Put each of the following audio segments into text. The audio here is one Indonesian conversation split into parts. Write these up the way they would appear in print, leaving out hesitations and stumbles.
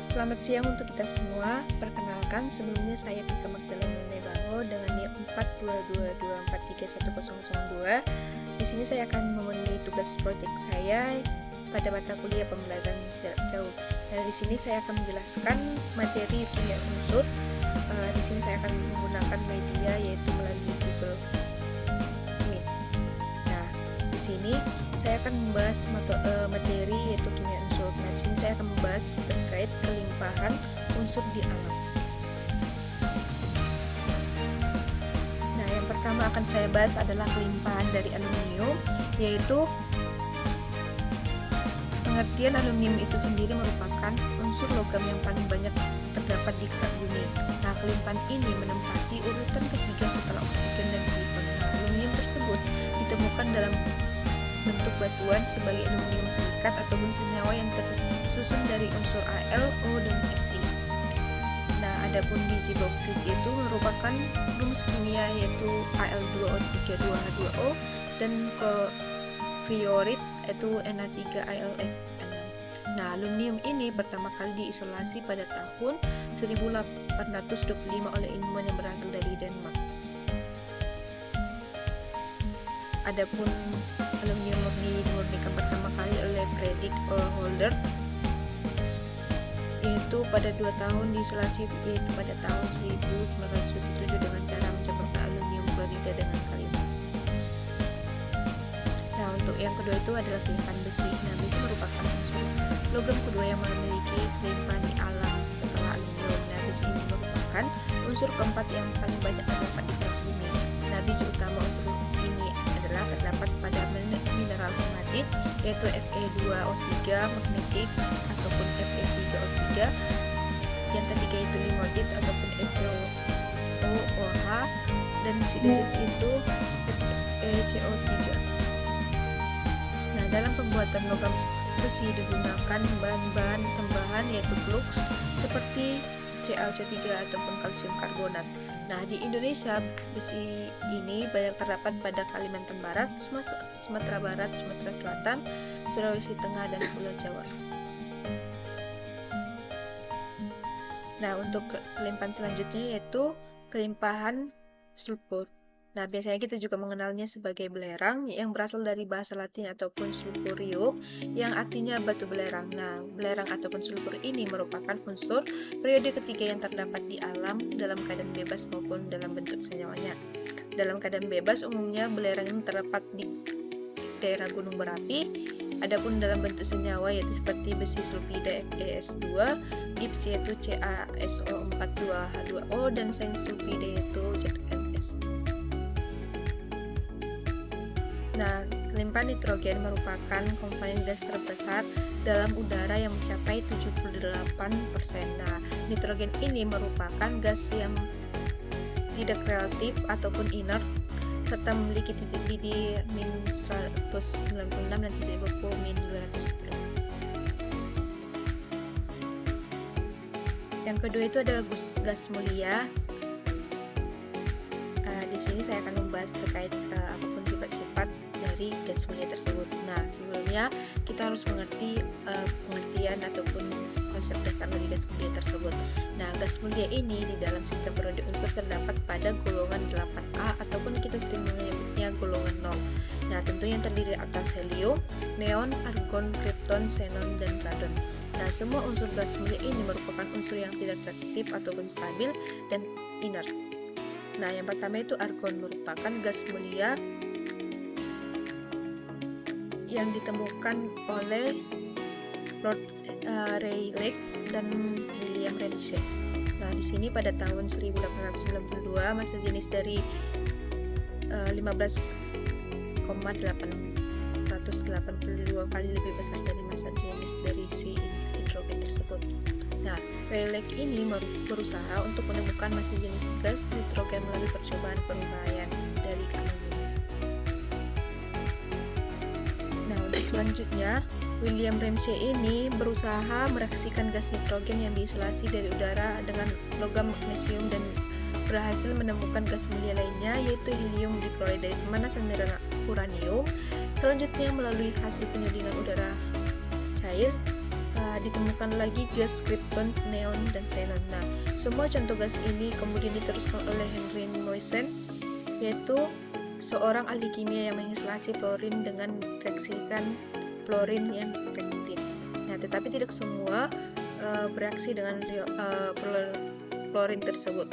Selamat siang untuk kita semua. Perkenalkan, sebelumnya saya Tika Magdalena Nebaho dengan NIM 42224310002. Di sini saya akan memenuhi tugas proyek saya pada mata kuliah pembelajaran jarak jauh. Nah, di sini saya akan menjelaskan materi kimia unsur. Di sini saya akan menggunakan media yaitu melalui Google Meet. Nah, di sini saya akan membahas materi yaitu kimia unsur. Nah, di sini saya akan membahas terkait kelimpahan unsur di alam. Nah, yang pertama akan saya bahas adalah kelimpahan dari aluminium, yaitu pengertian aluminium itu sendiri merupakan unsur logam yang paling banyak terdapat di kerak bumi. Nah, kelimpahan ini menempati urutan ketiga setelah oksigen dan silikon. Nah, aluminium tersebut ditemukan dalam bentuk batuan sebagai aluminium silikat ataupun senyawa yang tersusun dari unsur Al, O, dan Si. Nah, adapun biji bauksit itu merupakan rumus kimia yaitu Al2O3 2H2O dan priorit yaitu Na3Al6. Nah, aluminium ini pertama kali diisolasi pada tahun 1825 oleh ilmuwan yang berasal dari Denmark. Adapun aluminium dimurnikan pertama kali oleh Fredrik Holder yaitu pada 2 tahun diisolasi yaitu pada tahun 1927 dengan cara mencampurkan aluminium klorida dengan kalium. Nah, untuk yang kedua itu adalah kelimpahan besi. Nah, besi merupakan unsur logam kedua yang memiliki kelimpahan di alam setelah aluminium. Nah, besi ini merupakan unsur keempat yang paling banyak terdapat di kerak bumi. Nah, biji utama unsur ini adalah terdapat pada mineral hematit yaitu Fe2O3 magnetik ataupun Fe3O3. Yang ketiga itu limodit ataupun FeOOH dan siderit itu FeCO3. Nah, dalam pembuatan logam besi digunakan bahan-bahan tambahan yaitu flux seperti CaCO3 ataupun kalsium karbonat. Nah, di Indonesia besi ini banyak terdapat pada Kalimantan Barat, Sumatera Barat, Sumatera Selatan, Sulawesi Tengah, dan Pulau Jawa. Nah, untuk kelimpahan selanjutnya yaitu kelimpahan sulfur. Nah, biasanya kita juga mengenalnya sebagai belerang yang berasal dari bahasa Latin ataupun sulfurium yang artinya batu belerang. Nah, belerang ataupun sulfur ini merupakan unsur periode ketiga yang terdapat di alam dalam keadaan bebas maupun dalam bentuk senyawanya. Dalam keadaan bebas umumnya belerang ini terdapat di daerah gunung berapi. Adapun dalam bentuk senyawa yaitu seperti besi sulfida FeS2, gips yaitu CaSO42H2O, dan seng sulfida yaitu ZnS. Nah, kelimpahan nitrogen merupakan komponen gas terbesar dalam udara yang mencapai 78%. Nah, nitrogen ini merupakan gas yang tidak reaktif ataupun inert serta memiliki titik didih -196 dan titik beku -210. Yang kedua itu adalah gas mulia. Di sini saya akan membahas terkait apapun sifat-sifat dari gas mulia tersebut. Nah, sebelumnya kita harus mengerti pengertian ataupun konsep dasar dari gas mulia tersebut. Nah, gas mulia ini di dalam sistem periode unsur terdapat pada golongan 8A ataupun kita sering menyebutnya golongan 0. Nah, tentunya yang terdiri atas helium, neon, argon, krypton, xenon, dan radon. Nah, semua unsur gas mulia ini merupakan unsur yang tidak reaktif ataupun stabil dan inert. Nah, yang pertama itu argon merupakan gas mulia yang ditemukan oleh Lord Rayleigh dan William Ramsay. Nah, di sini pada tahun 1892 massa jenis dari 15,882 kali lebih besar dari massa jenis dari si hidrogen tersebut. Nah, Rayleigh ini berusaha untuk menemukan massa jenis gas nitrogen melalui percobaan penuraian dari aluminium. Nah, untuk selanjutnya, William Ramsay ini berusaha mereaksikan gas nitrogen yang diisolasi dari udara dengan logam magnesium dan berhasil menemukan gas mulia lainnya yaitu helium diklorid dari pemanasan uranium. Selanjutnya, melalui hasil penyulingan udara cair ditemukan lagi gas krypton, neon, dan xenon. Nah, semua contoh gas ini kemudian diteruskan oleh Henry Moissan, yaitu seorang ahli kimia yang mengisolasi fluorin dengan reaksikan fluorin yang reaktif. Nah, tetapi tidak semua bereaksi dengan fluorin tersebut.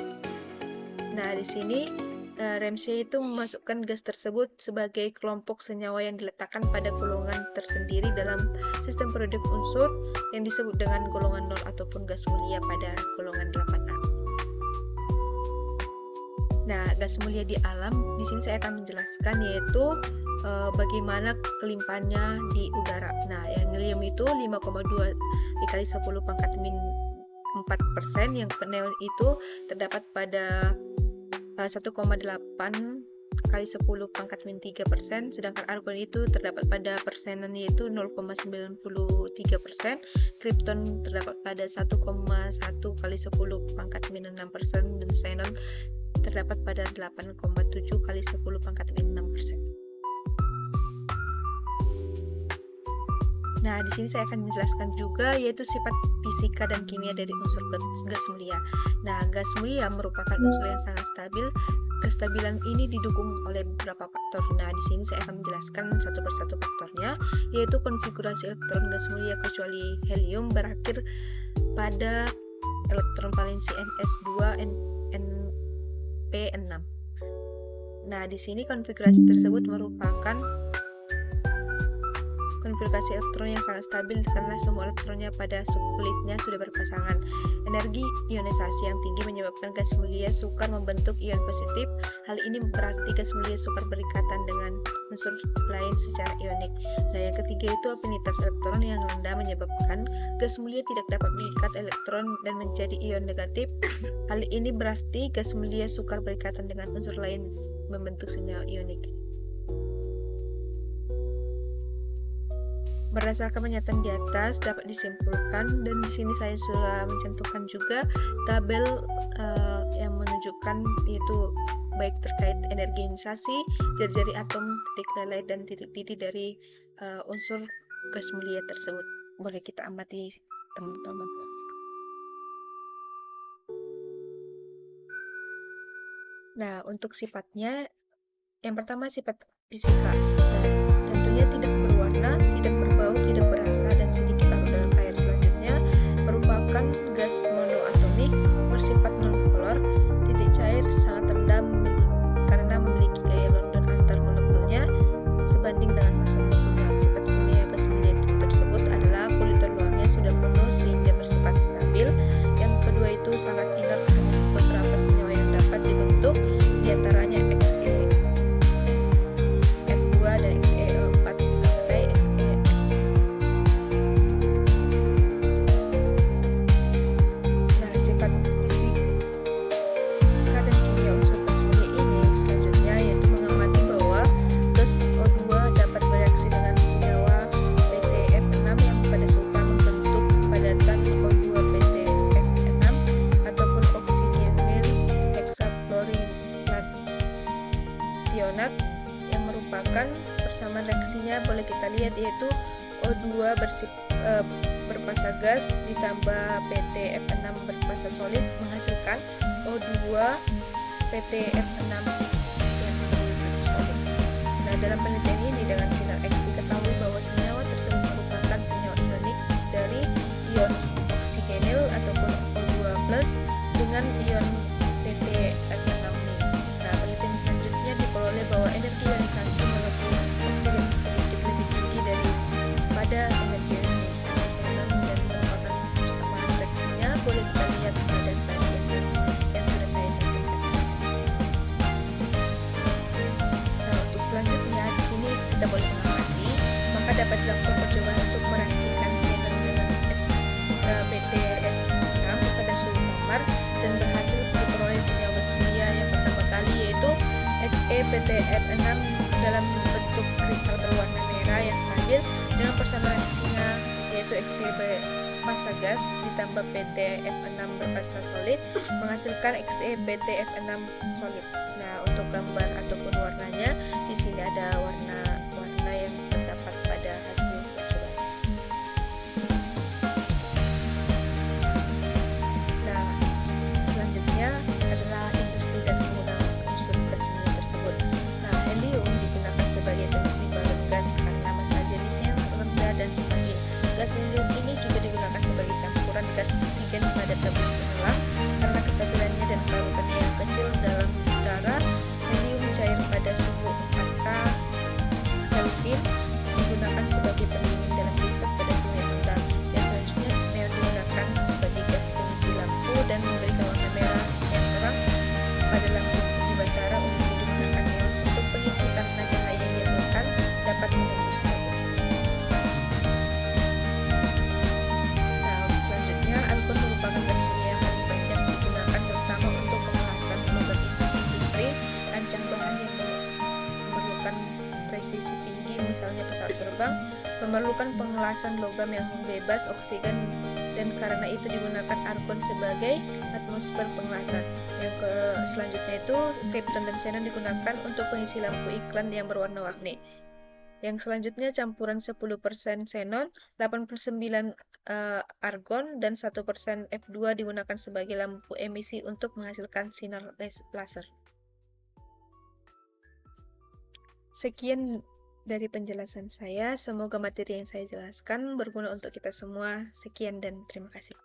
Nah, di sini Ramsay itu memasukkan gas tersebut sebagai kelompok senyawa yang diletakkan pada golongan tersendiri dalam sistem periodik unsur yang disebut dengan golongan nol ataupun gas mulia pada golongan 8A. Nah, gas mulia di alam, di sini saya akan menjelaskan yaitu bagaimana kelimpahannya di udara. Nah, yang helium itu 5,2 dikali 10 pangkat min 4%, yang neon itu terdapat pada 1,8 kali 10 pangkat min 3%, sedangkan argon itu terdapat pada persenan yaitu 0,93%, krypton terdapat pada 1,1 kali 10 pangkat min 6%, dan xenon terdapat pada 8,7 kali 10 pangkat min 6%. Nah, di sini saya akan menjelaskan juga yaitu sifat fisika dan kimia dari unsur gas mulia. Nah, gas mulia merupakan unsur yang sangat stabil. Kestabilan ini didukung oleh beberapa faktor. Nah, di sini saya akan menjelaskan satu persatu faktornya, yaitu konfigurasi elektron gas mulia kecuali helium berakhir pada elektron valensi ns2 np6. Nah, di sini konfigurasi tersebut merupakan konfigurasi elektron yang sangat stabil karena semua elektronnya pada subkulitnya sudah berpasangan. Energi ionisasi yang tinggi menyebabkan gas mulia sukar membentuk ion positif. Hal ini berarti gas mulia sukar berikatan dengan unsur lain secara ionik. Nah, yang ketiga itu afinitas elektron yang rendah menyebabkan gas mulia tidak dapat mengikat elektron dan menjadi ion negatif. Hal ini berarti gas mulia sukar berikatan dengan unsur lain membentuk senyawa ionik. Berdasarkan pernyataan di atas dapat disimpulkan, dan di sini saya sudah mencantumkan juga tabel yang menunjukkan yaitu baik terkait energi ionisasi, jari-jari atom, titik leleh, dan titik didih dari unsur gas mulia tersebut. Boleh kita amati, teman-teman. Nah, untuk sifatnya, yang pertama sifat fisika. Tentunya tidak berwarna, tidak berbau, tidak berasa, dan sedikit larut dalam air. Selanjutnya merupakan gas monoatomik bersifat nonpolar. Titik cair sangat rendah karena memiliki gaya London antar molekulnya sebanding dengan massa molekulnya. Sifat kimia gas mulia tersebut adalah kulit terluarnya sudah penuh sehingga bersifat stabil. Yang kedua itu sangat inert, hanya beberapa senyawa yang dapat dibentuk, diantaranya Xe2 dan Xe4 sampai Xe. Nah, sifat fisika dan kimia unsur gas mulia ini selanjutnya yaitu mengamati bahwa gas O2 dapat bereaksi dengan senyawa PTF6 yang pada suka membentuk padatan O2 PTF6 ataupun oksigenil hexafluorinationat yang merupakan persamaan reaksinya boleh kita lihat yaitu O2 berfasa gas ditambah PTF6 berfasa solid menghasilkan O2 PTF6 yang solid. Nah, dalam penelitian ini dengan sinar X diketahui bahwa senyawa tersebut merupakan senyawa ionik dari ion oksigenil ataupun O2+ dengan ion PTF6. Nah, penelitian selanjutnya diperoleh bahwa energi ionisasi molekul oksigen sedikit lebih tinggi daripada energi ionisasi xenon, dan merupakan persamaan reaksinya boleh kita lihat pada slide yang sudah saya cantumkan. Nah, untuk selanjutnya di sini kita boleh mengamati, maka dapat dilakukan percobaan untuk mereaksikan xenon dengan PTF6 pada suhu kamar dan berhasil diperoleh senyawa gas mulia yang pertama kali yaitu XePTF6 dalam bentuk kristal berwarna merah yang stabil dengan persamaan reaksinya yaitu Xe massa gas ditambah PTF6 berfasa solid menghasilkan XePTF6 solid. Nah, untuk gambar ataupun warnanya di sini ada warna yang terdapat pada hasil percobaan. saluran gas oksigen pada tabung penghalang karena kestabilannya dan kelarutannya yang kecil dalam udara. Helium cair pada suhu 4K Kelvin digunakan sebagai pendingin dalam riset pada suhu yang rendah. Yang selanjutnya, neon digunakan sebagai gas pengisi lampu dan memberikan warna merah yang terang pada lampu di bandara. Umumnya digunakan neon untuk pengisi karena cahaya yang dihasilkan dapat menembus kabut. Nah, untuk selanjutnya, argon merupakan gas kimia yang paling banyak digunakan terutama untuk pengelasan logam industri. Rancang bahan yang memerlukan presisi tinggi, misalnya pesawat terbang, memerlukan pengelasan logam yang bebas oksigen, dan karena itu digunakan argon sebagai atmosfer pengelasan. Yang selanjutnya itu krypton dan xenon digunakan untuk pengisi lampu iklan yang berwarna-warni. Yang selanjutnya campuran 10% xenon, 89 argon, dan 1% F2 digunakan sebagai lampu emisi untuk menghasilkan sinar laser. Sekian dari penjelasan saya. Semoga materi yang saya jelaskan berguna untuk kita semua. Sekian dan terima kasih.